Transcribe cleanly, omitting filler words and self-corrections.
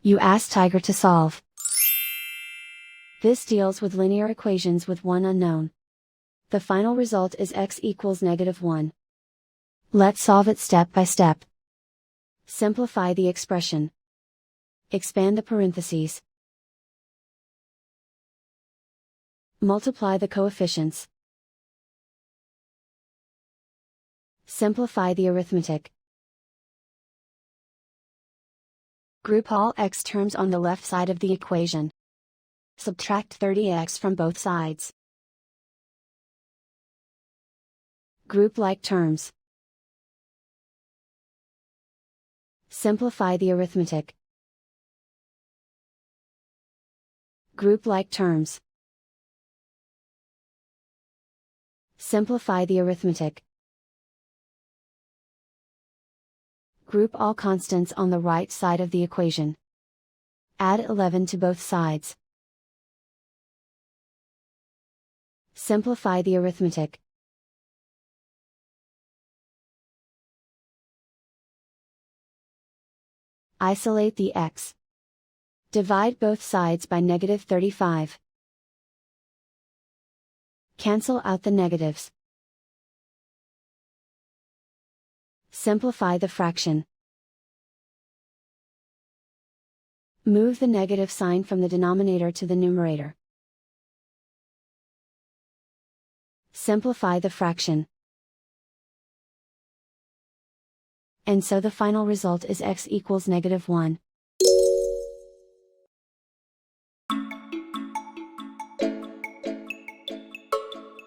You ask Tiger to solve. This deals with linear equations with one unknown. The final result is x equals -1. Let's solve it step by step. Simplify the expression. Expand the parentheses. Multiply the coefficients. Simplify the arithmetic. Group all x terms on the left side of the equation. Subtract 30x from both sides. Group like terms. Simplify the arithmetic. Group like terms. Simplify the arithmetic. Group all constants on the right side of the equation. Add 11 to both sides. Simplify the arithmetic. Isolate the x. Divide both sides by -35. Cancel out the negatives. Simplify the fraction. Move the negative sign from the denominator to the numerator. Simplify the fraction. And so the final result is x equals -1.